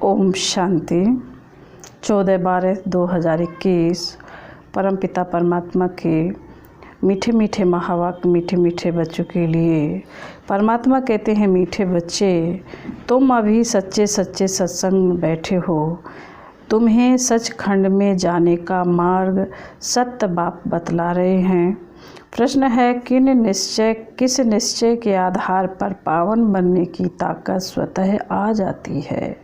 ओम शांति। 14/12/2021 परमपिता परमात्मा के मीठे मीठे महावाक्य मीठे मीठे बच्चों के लिए परमात्मा कहते हैं, मीठे बच्चे, तुम अभी सच्चे सच्चे सत्संग में बैठे हो। तुम्हें सचखंड में जाने का मार्ग सत्य बाप बतला रहे हैं। प्रश्न है, किस निश्चय के आधार पर पावन बनने की ताकत स्वतः आ जाती है?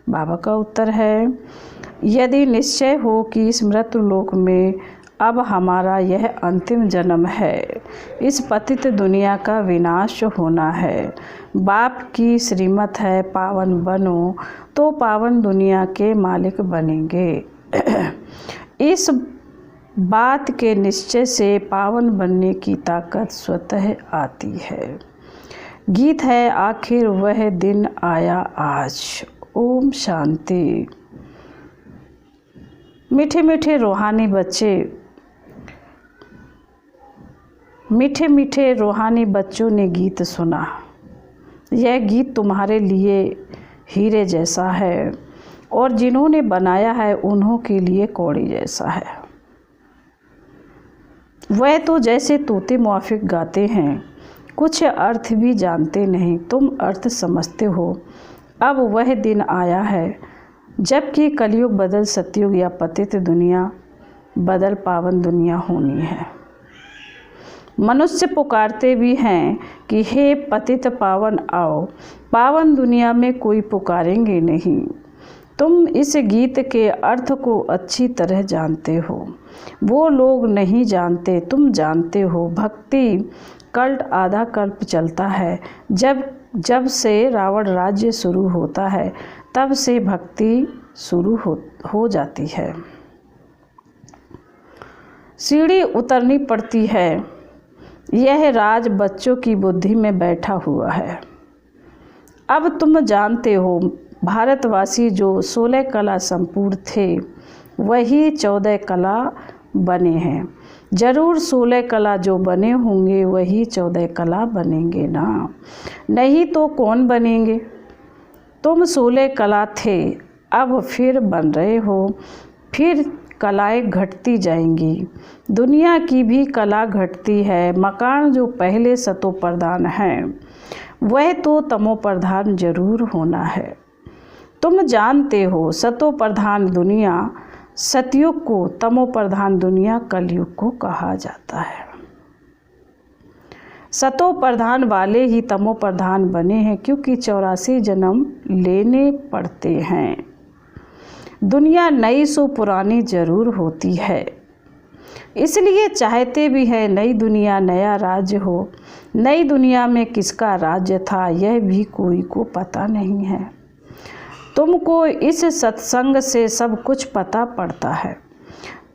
बाबा का उत्तर है, यदि निश्चय हो कि इस मृत्यु लोक में अब हमारा यह अंतिम जन्म है, इस पतित दुनिया का विनाश होना है, बाप की श्रीमत है पावन बनो, तो पावन दुनिया के मालिक बनेंगे। इस बात के निश्चय से पावन बनने की ताकत स्वतः आती है। गीत है, आखिर वह दिन आया आज। ओम शांति। मीठे मीठे रूहानी बच्चे, मीठे मीठे रूहानी बच्चों ने गीत सुना। यह गीत तुम्हारे लिए हीरे जैसा है और जिन्होंने बनाया है उन्हों के लिए कौड़ी जैसा है। वह तो जैसे तोते मुआफिक गाते हैं, कुछ अर्थ भी जानते नहीं, तुम अर्थ समझते हो। अब वह दिन आया है जबकि कलयुग बदल सतयुग या पतित दुनिया बदल पावन दुनिया होनी है। मनुष्य पुकारते भी हैं कि हे पतित पावन आओ, पावन दुनिया में कोई पुकारेंगे नहीं। तुम इस गीत के अर्थ को अच्छी तरह जानते हो, वो लोग नहीं जानते, तुम जानते हो। भक्ति कल्ट आधा कल्प चलता है। जब से रावण राज्य शुरू होता है तब से भक्ति शुरू हो जाती है। सीढ़ी उतरनी पड़ती है। यह राज बच्चों की बुद्धि में बैठा हुआ है। अब तुम जानते हो, भारतवासी जो 16 कला संपूर्ण थे वही 14 कला बने हैं। जरूर 16 कला जो बने होंगे वही 14 कला बनेंगे ना, नहीं तो कौन बनेंगे? तुम 16 कला थे, अब फिर बन रहे हो, फिर कलाएं घटती जाएंगी। दुनिया की भी कला घटती है। मकान जो पहले सतो प्रधान है वह तो तमो प्रधान जरूर होना है। तुम जानते हो, सतो प्रधान दुनिया सतयुग को, तमो प्रधान दुनिया कलयुग को कहा जाता है। सतो प्रधान वाले ही तमो प्रधान बने हैं, क्योंकि 84 जन्म लेने पड़ते हैं। दुनिया नई सो पुरानी जरूर होती है, इसलिए चाहते भी है नई दुनिया नया राज्य हो। नई दुनिया में किसका राज्य था यह भी कोई को पता नहीं है। तुमको इस सत्संग से सब कुछ पता पड़ता है।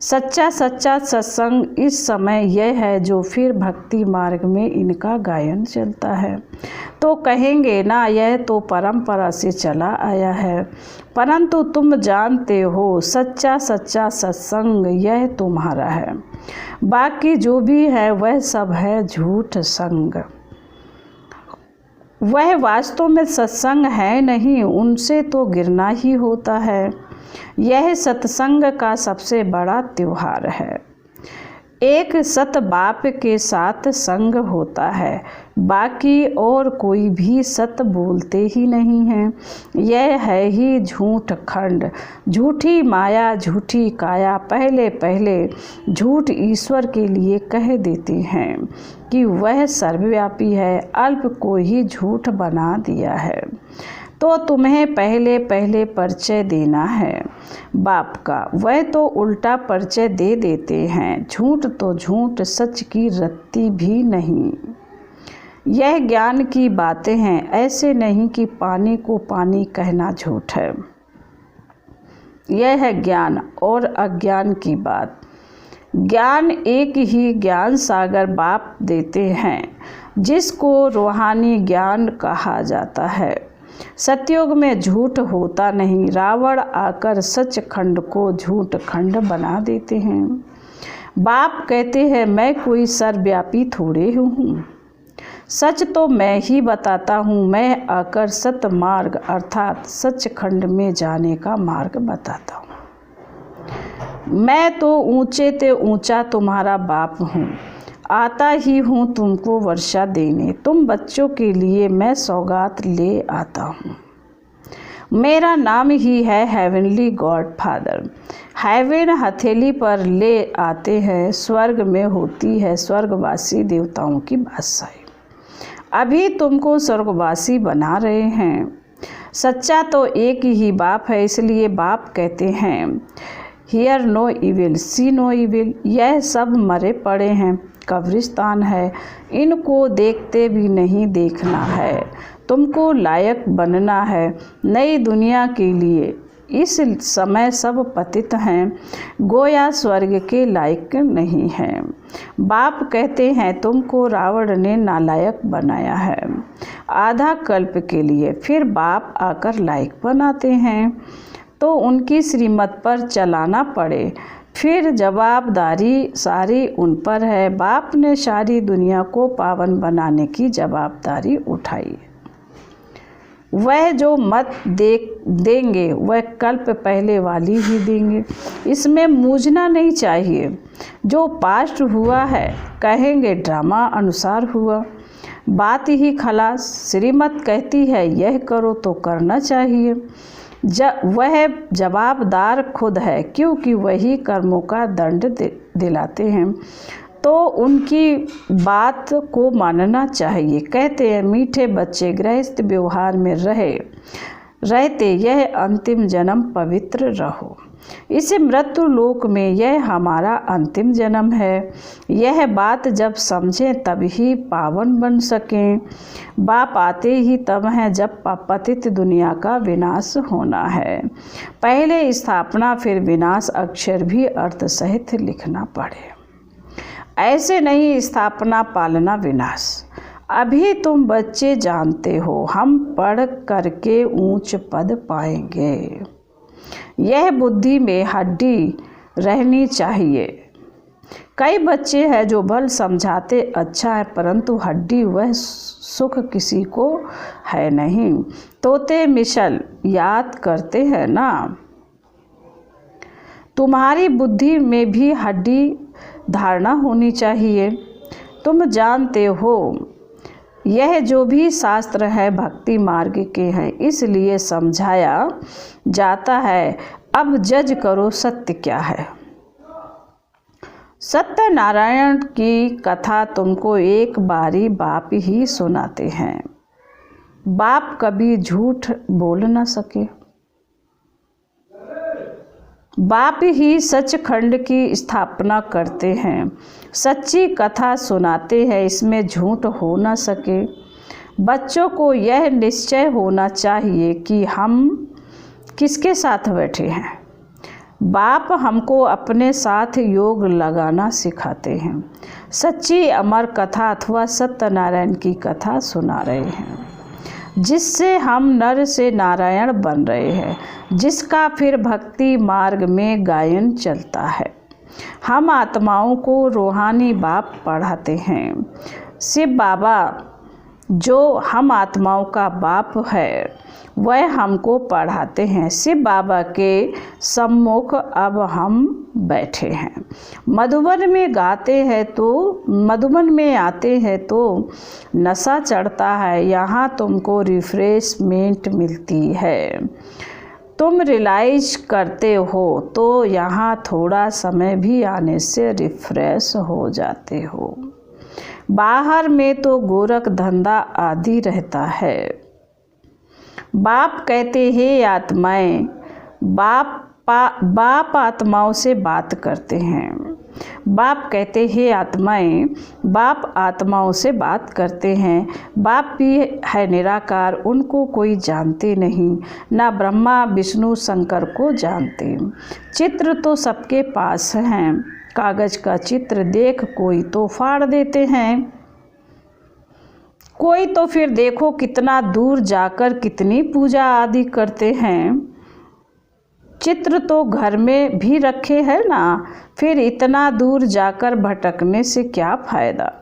सच्चा सच्चा सत्संग इस समय यह है जो फिर भक्ति मार्ग में इनका गायन चलता है। तो कहेंगे ना, यह तो परंपरा से चला आया है, परंतु तुम जानते हो सच्चा सच्चा सत्संग यह तुम्हारा है। बाकी जो भी है वह सब है झूठ संग। वह वास्तव में सत्संग है नहीं, उनसे तो गिरना ही होता है। यह सत्संग का सबसे बड़ा त्योहार है। एक सत बाप के साथ संग होता है, बाकी और कोई भी सत बोलते ही नहीं है। यह है ही झूठ खंड, झूठी माया झूठी काया। पहले पहले झूठ ईश्वर के लिए कह देते हैं कि वह सर्वव्यापी है, अल्प को ही झूठ बना दिया है। तो तुम्हें पहले पहले परिचय देना है बाप का, वह तो उल्टा परिचय दे देते हैं। झूठ तो झूठ, सच की रत्ती भी नहीं। यह ज्ञान की बातें हैं, ऐसे नहीं कि पानी को पानी कहना झूठ है। यह है ज्ञान और अज्ञान की बात। ज्ञान एक ही ज्ञान सागर बाप देते हैं, जिसको रूहानी ज्ञान कहा जाता है। सतयुग में झूठ होता नहीं। रावण आकर सच खंड को झूठ खंड बना देते हैं। बाप कहते हैं, मैं कोई सर्वव्यापी थोड़े हूँ। सच तो मैं ही बताता हूँ, मैं आकर सत मार्ग अर्थात सचखंड में जाने का मार्ग बताता हूँ। मैं तो ऊंचे ते ऊंचा तुम्हारा बाप हूँ, आता ही हूँ तुमको वर्षा देने, तुम बच्चों के लिए मैं सौगात ले आता हूँ। मेरा नाम ही है हेवनली गॉड फादर। हेवन हथेली पर ले आते हैं, स्वर्ग में होती है स्वर्गवासी देवताओं की बादशाही। अभी तुमको स्वर्गवासी बना रहे हैं। सच्चा तो एक ही बाप है, इसलिए बाप कहते हैं hear no evil see no evil. यह सब मरे पड़े हैं, कब्रिस्तान है, इनको देखते भी नहीं देखना है। तुमको लायक बनना है नई दुनिया के लिए। इस समय सब पतित हैं, गोया स्वर्ग के लायक नहीं हैं। बाप कहते हैं तुमको रावण ने नालायक बनाया है आधा कल्प के लिए, फिर बाप आकर लायक बनाते हैं तो उनकी श्रीमत पर चलाना पड़े, फिर जवाबदारी सारी उन पर है। बाप ने सारी दुनिया को पावन बनाने की जवाबदारी उठाई। वह जो मत देंगे वह कल्प पहले वाली ही देंगे, इसमें मूझना नहीं चाहिए। जो पास्ट हुआ है कहेंगे ड्रामा अनुसार हुआ, बात ही खलास। श्रीमत कहती है यह करो तो करना चाहिए। वह जवाबदार खुद है, क्योंकि वही कर्मों का दंड दिलाते हैं, तो उनकी बात को मानना चाहिए। कहते हैं मीठे बच्चे गृहस्थ व्यवहार में रहते यह अंतिम जन्म पवित्र रहो। इस मृत्यु लोक में यह हमारा अंतिम जन्म है। यह बात जब समझें तब ही पावन बन सकें। बाप आते ही तब हैं जब पतित दुनिया का विनाश होना है। पहले स्थापना फिर विनाश अक्षर भी अर्थ सहित लिखना पड़े। ऐसे नहीं स्थापना पालना विनाश। अभी तुम बच्चे जानते हो, हम पढ़ करके ऊंच पद पाएंगे। यह बुद्धि में हड्डी रहनी चाहिए। कई बच्चे हैं जो बल समझाते अच्छा है, परंतु हड्डी वह सुख किसी को है नहीं। तोते मिसल याद करते हैं ना। तुम्हारी बुद्धि में भी हड्डी धारणा होनी चाहिए। तुम जानते हो यह जो भी शास्त्र है भक्ति मार्ग के हैं, इसलिए समझाया जाता है। अब जज करो सत्य क्या है। सत्यनारायण की कथा तुमको एक बारी बाप ही सुनाते हैं। बाप कभी झूठ बोल न सके। बाप ही सचखंड की स्थापना करते हैं, सच्ची कथा सुनाते हैं, इसमें झूठ हो न सके। बच्चों को यह निश्चय होना चाहिए कि हम किसके साथ बैठे हैं। बाप हमको अपने साथ योग लगाना सिखाते हैं। सच्ची अमर कथा अथवा सत्यनारायण की कथा सुना रहे हैं, जिससे हम नर से नारायण बन रहे हैं, जिसका फिर भक्ति मार्ग में गायन चलता है। हम आत्माओं को रूहानी बाप पढ़ाते हैं। शिव बाबा जो हम आत्माओं का बाप है वह हमको पढ़ाते हैं। शिव बाबा के सम्मुख अब हम बैठे हैं। मधुबन में गाते हैं तो मधुबन में आते हैं तो नशा चढ़ता है, यहाँ तुमको रिफ्रेशमेंट मिलती है। तुम रियलाइज करते हो तो यहाँ थोड़ा समय भी आने से रिफ्रेश हो जाते हो। बाहर में तो गोरख धंधा आदि रहता है। बाप कहते हैं आत्माएं, बाप आत्माओं से बात करते हैं। बाप कहते हैं आत्माएं, बाप आत्माओं से बात करते हैं। बाप भी है निराकार, उनको कोई जानते नहीं, ना ब्रह्मा विष्णु शंकर को जानते। चित्र तो सबके पास हैं, कागज का चित्र देख कोई तो फाड़ देते हैं, कोई तो फिर देखो कितना दूर जाकर कितनी पूजा आदि करते हैं। चित्र तो घर में भी रखे हैं ना, फिर इतना दूर जाकर भटकने से क्या फ़ायदा।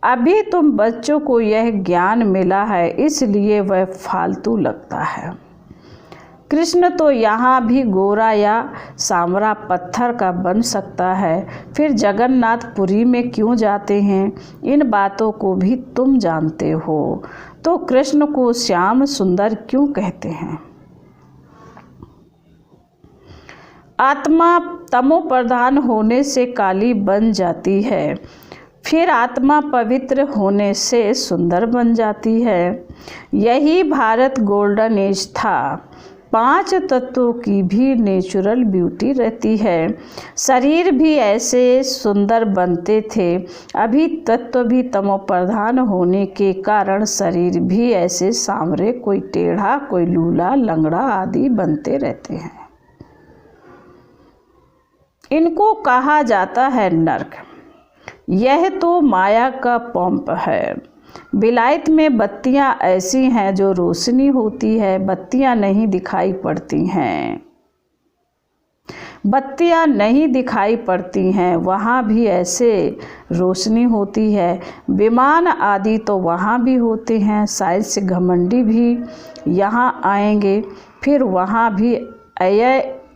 अभी तुम बच्चों को यह ज्ञान मिला है, इसलिए वह फालतू लगता है। कृष्ण तो यहाँ भी गोरा या सांवरा पत्थर का बन सकता है, फिर जगन्नाथपुरी में क्यों जाते हैं? इन बातों को भी तुम जानते हो, तो कृष्ण को श्याम सुंदर क्यों कहते हैं? आत्मा तमो प्रधान होने से काली बन जाती है, फिर आत्मा पवित्र होने से सुंदर बन जाती है। यही भारत गोल्डन एज था। 5 तत्वों की भी नेचुरल ब्यूटी रहती है। शरीर भी ऐसे सुंदर बनते थे। अभी तत्व भी तमो प्रधान होने के कारण शरीर भी ऐसे सांवरे, कोई टेढ़ा, कोई लूला, लंगड़ा आदि बनते रहते हैं। इनको कहा जाता है नर्क। यह तो माया का पंप है। विलायत में बत्तियां ऐसी हैं जो रोशनी होती है, बत्तियां नहीं दिखाई पड़ती हैं। बत्तियां नहीं दिखाई पड़ती हैं, वहाँ भी ऐसे रोशनी होती है। विमान आदि तो वहाँ भी होते हैं। साइंस घमंडी भी यहाँ आएंगे, फिर वहाँ भी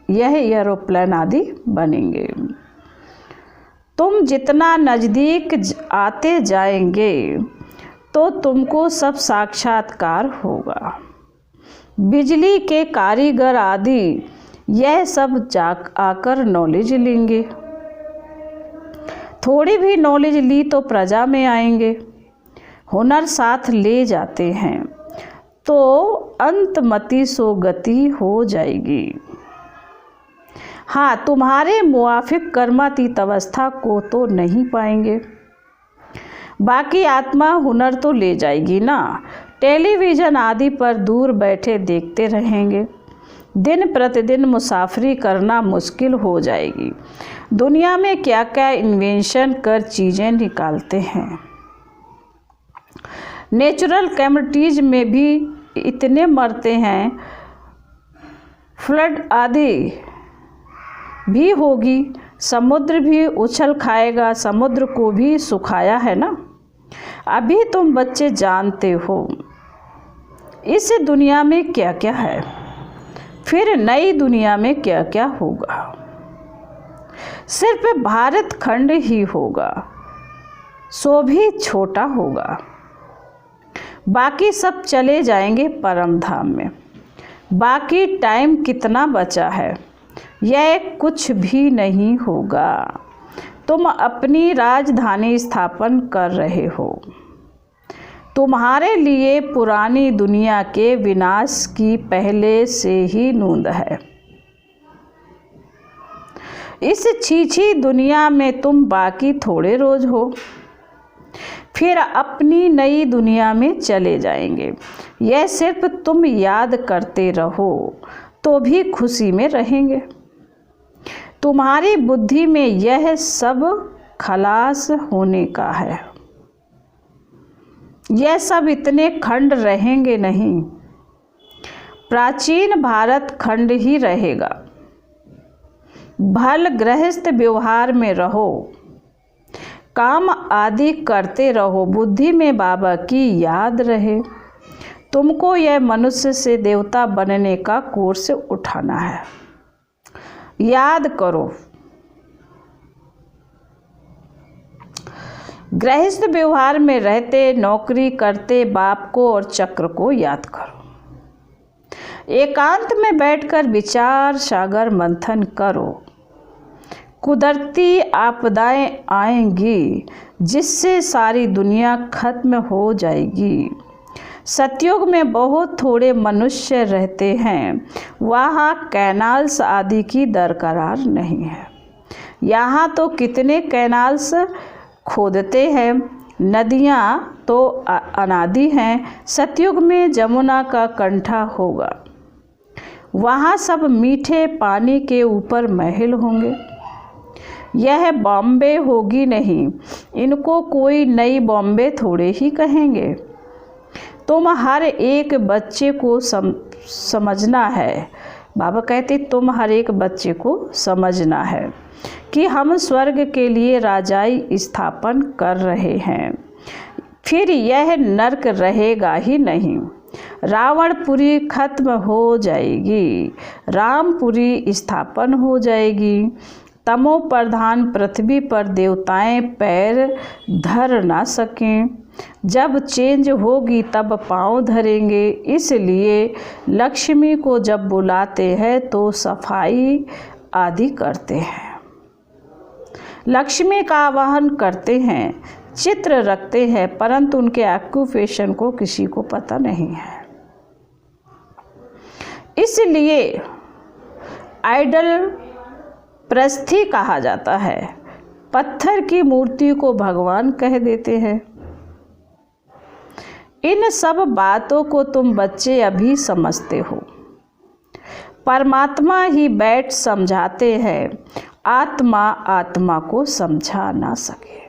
यह एरोप्लेन आदि बनेंगे। तुम जितना नज़दीक आते जाएंगे तो तुमको सब साक्षात्कार होगा। बिजली के कारीगर आदि यह सब आकर नॉलेज लेंगे। थोड़ी भी नॉलेज ली तो प्रजा में आएंगे। हुनर साथ ले जाते हैं तो अंतमति सो गति हो जाएगी। हाँ, तुम्हारे मुआफिक कर्मातीत अवस्था को तो नहीं पाएंगे। बाकी आत्मा हुनर तो ले जाएगी ना। टेलीविज़न आदि पर दूर बैठे देखते रहेंगे। दिन प्रतिदिन मुसाफरी करना मुश्किल हो जाएगी। दुनिया में क्या क्या इन्वेंशन कर चीज़ें निकालते हैं। नेचुरल कैमिटीज में भी इतने मरते हैं। फ्लड आदि भी होगी। समुद्र भी उछल खाएगा। समुद्र को भी सुखाया है ना। अभी तुम बच्चे जानते हो इस दुनिया में क्या क्या है, फिर नई दुनिया में क्या क्या होगा। सिर्फ भारत खंड ही होगा, सो भी छोटा होगा। बाकी सब चले जाएंगे परम धाम में। बाकी टाइम कितना बचा है, यह कुछ भी नहीं होगा। तुम अपनी राजधानी स्थापन कर रहे हो। तुम्हारे लिए पुरानी दुनिया के विनाश की पहले से ही नूंद है। इस छीछी दुनिया में तुम बाकी थोड़े रोज हो, फिर अपनी नई दुनिया में चले जाएंगे। यह सिर्फ तुम याद करते रहो तो भी खुशी में रहेंगे। तुम्हारी बुद्धि में यह सब खलास होने का है। यह सब इतने खंड रहेंगे नहीं। प्राचीन भारत खंड ही रहेगा। भल गृहस्थ व्यवहार में रहो, काम आदि करते रहो। बुद्धि में बाबा की याद रहे। तुमको यह मनुष्य से देवता बनने का कोर्स उठाना है। याद करो, गृहस्थ व्यवहार में रहते, नौकरी करते बाप को और चक्र को याद करो। एकांत में बैठकर विचार सागर मंथन करो। कुदरती आपदाएं आएंगी जिससे सारी दुनिया खत्म हो जाएगी। सतयुग में बहुत थोड़े मनुष्य रहते हैं। वहाँ कैनाल्स आदि की दरकार नहीं है। यहाँ तो कितने कैनाल्स खोदते हैं। नदियाँ तो अनादि हैं। सतयुग में जमुना का कंठा होगा। वहाँ सब मीठे पानी के ऊपर महल होंगे। यह बॉम्बे होगी नहीं। इनको कोई नई बॉम्बे थोड़े ही कहेंगे। तुम हर एक बच्चे को समझना है। बाबा कहते तुम हर एक बच्चे को समझना है कि हम स्वर्ग के लिए राजाई स्थापन कर रहे हैं। फिर यह नरक रहेगा ही नहीं। रावणपुरी खत्म हो जाएगी, रामपुरी स्थापन हो जाएगी। तमो प्रधान पृथ्वी पर देवताएं पैर धर ना सकें। जब चेंज होगी तब पांव धरेंगे। इसलिए लक्ष्मी को जब बुलाते हैं तो सफाई आदि करते हैं, लक्ष्मी का आवाहन करते हैं, चित्र रखते हैं, परंतु उनके ऑक्यूपेशन को किसी को पता नहीं है। इसलिए आइडल प्रस्थि कहा जाता है। पत्थर की मूर्ति को भगवान कह देते हैं। इन सब बातों को तुम बच्चे अभी समझते हो। परमात्मा ही बैठ समझाते हैं, आत्मा आत्मा को समझा ना सके।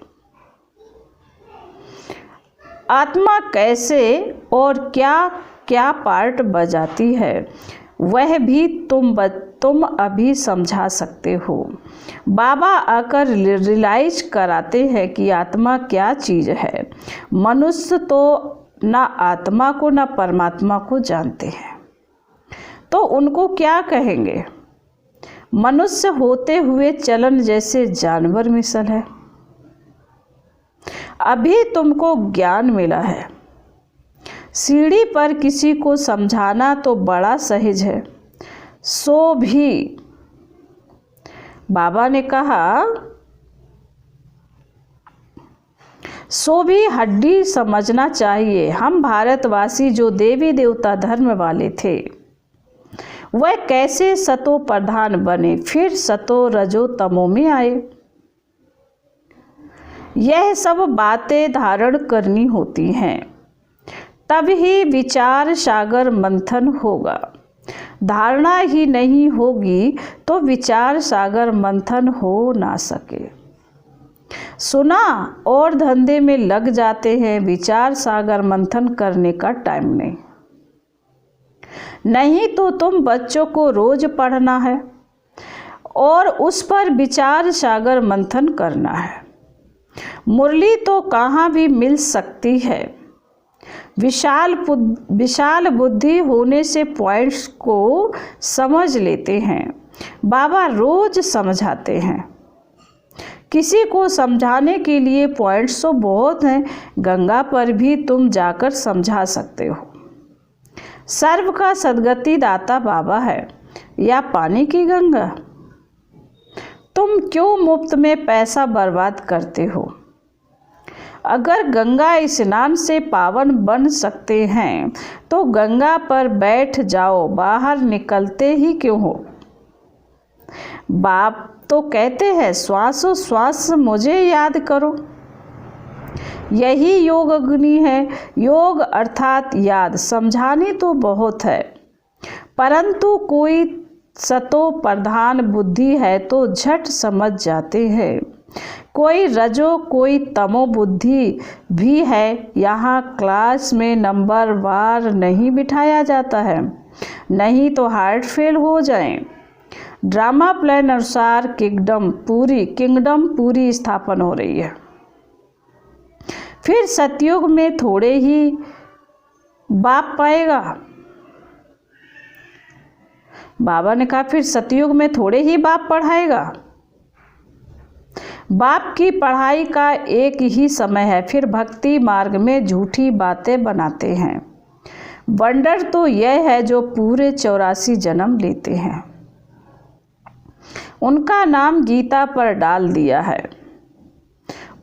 आत्मा कैसे और क्या क्या पार्ट बजाती है वह भी तुम अभी समझा सकते हो। बाबा आकर रियलाइज कराते हैं कि आत्मा क्या चीज़ है। मनुष्य तो ना आत्मा को ना परमात्मा को जानते हैं, तो उनको क्या कहेंगे। मनुष्य होते हुए चलन जैसे जानवर मिसल है। अभी तुमको ज्ञान मिला है। सीढ़ी पर किसी को समझाना तो बड़ा सहज है, सो भी बाबा ने कहा सो भी हड्डी समझना चाहिए। हम भारतवासी जो देवी देवता धर्म वाले थे वह कैसे सतो प्रधान बने, फिर सतो रजो तमो में आए। यह सब बातें धारण करनी होती हैं, तब ही विचार सागर मंथन होगा। धारणा ही नहीं होगी तो विचार सागर मंथन हो ना सके। सुना और धंधे में लग जाते हैं, विचार सागर मंथन करने का टाइम नहीं। नहीं तो तुम बच्चों को रोज पढ़ना है और उस पर विचार सागर मंथन करना है। मुरली तो कहाँ भी मिल सकती है। विशाल बुद्धि होने से पॉइंट्स को समझ लेते हैं। बाबा रोज समझाते हैं। किसी को समझाने के लिए पॉइंट्स तो बहुत हैं, गंगा पर भी तुम जाकर समझा सकते हो। सर्व का सद्गति दाता बाबा है या पानी की गंगा। तुम क्यों मुफ्त में पैसा बर्बाद करते हो। अगर गंगा स्नान से पावन बन सकते हैं तो गंगा पर बैठ जाओ, बाहर निकलते ही क्यों हो। बाप तो कहते हैं श्वासोश्वास मुझे याद करो। यही योग अग्नि है। योग अर्थात याद। समझानी तो बहुत है, परंतु कोई सतो प्रधान बुद्धि है तो झट समझ जाते हैं। कोई रजो कोई तमो बुद्धि भी है। यहाँ क्लास में नंबर वार नहीं बिठाया जाता है, नहीं तो हार्ट फेल हो जाए। ड्रामा प्लान अनुसार किंगडम पूरी स्थापन हो रही है। फिर सतयुग में थोड़े ही बाप पाएगा। बाबा ने कहा फिर सतयुग में थोड़े ही बाप पढ़ाएगा। बाप की पढ़ाई का एक ही समय है, फिर भक्ति मार्ग में झूठी बातें बनाते हैं। वंडर तो यह है जो पूरे 84 जन्म लेते हैं, उनका नाम गीता पर डाल दिया है,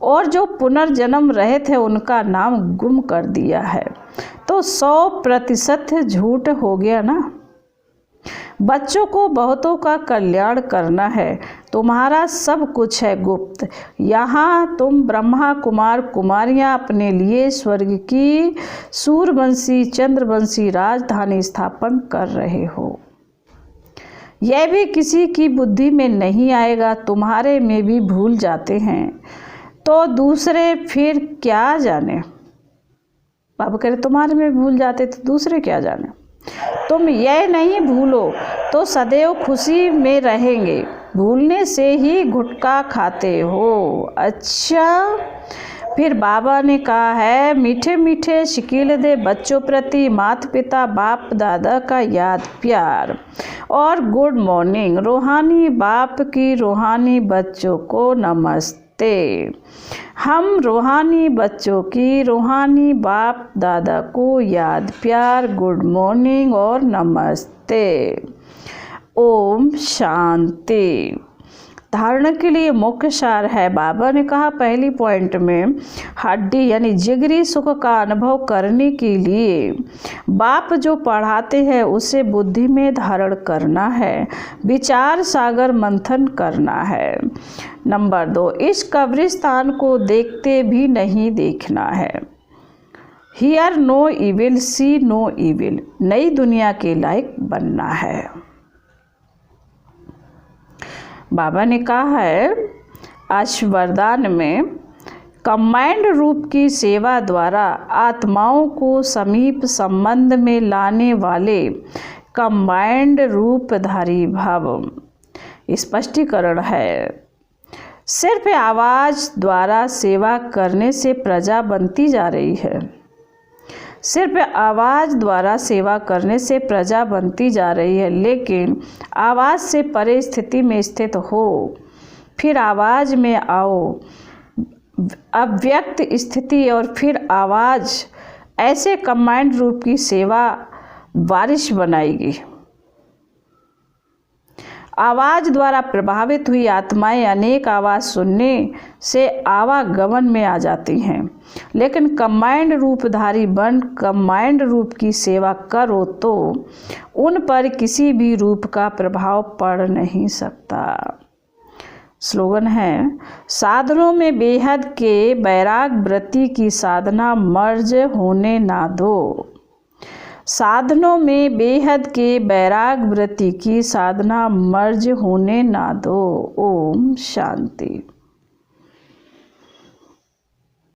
और जो पुनर्जन्म रहे थे उनका नाम गुम कर दिया है। तो 100% झूठ हो गया ना। बच्चों को बहुतों का कल्याण करना है। तुम्हारा सब कुछ है गुप्त। यहाँ तुम ब्रह्मा कुमार कुमारियाँ अपने लिए स्वर्ग की सूर्यवंशी चंद्रवंशी राजधानी स्थापन कर रहे हो। यह भी किसी की बुद्धि में नहीं आएगा। तुम्हारे में भी भूल जाते हैं तो दूसरे फिर क्या जाने। बाबा कह रहे तुम्हारे में भूल जाते तो दूसरे क्या जाने। तुम यह नहीं भूलो तो सदैव खुशी में रहेंगे। भूलने से ही गुटखा खाते हो। अच्छा, फिर बाबा ने कहा है, मीठे मीठे शिकील दे बच्चों प्रति माता पिता बाप दादा का याद प्यार और गुड मॉर्निंग। रूहानी बाप की रूहानी बच्चों को नमस्ते। हम रूहानी बच्चों की रूहानी बाप दादा को याद प्यार, गुड मॉर्निंग और नमस्ते। ओम शांति। धारणा के लिए मुख्य सार है, बाबा ने कहा पहली पॉइंट में हड्डी यानी जिगरी सुख का अनुभव करने के लिए बाप जो पढ़ाते हैं उसे बुद्धि में धारण करना है, विचार सागर मंथन करना है। नंबर 2, इस कब्रिस्तान को देखते भी नहीं देखना है। Hear no evil see no evil, नई दुनिया के लायक बनना है। बाबा ने कहा है अश्वरदान में, कमांड रूप की सेवा द्वारा आत्माओं को समीप संबंध में लाने वाले कमांड रूपधारी भव। स्पष्टीकरण है, सिर्फ आवाज़ द्वारा सेवा करने से प्रजा बनती जा रही है। सिर्फ आवाज़ द्वारा सेवा करने से प्रजा बनती जा रही है, लेकिन आवाज़ से परे स्थिति में स्थित हो, फिर आवाज़ में आओ, अव्यक्त स्थिति और फिर आवाज़, ऐसे कमांड रूप की सेवा वारिश बनाएगी। आवाज़ द्वारा प्रभावित हुई आत्माएं अनेक आवाज़ सुनने से आवागमन में आ जाती हैं, लेकिन कमांड रूपधारी बन कमांड रूप की सेवा करो तो उन पर किसी भी रूप का प्रभाव पड़ नहीं सकता। स्लोगन है, साधनों में बेहद के बैराग वृत्ति की साधना मर्ज होने ना दो। साधनों में बेहद के बैराग वृत्ति की साधना मर्ज होने ना दो। ओम शांति।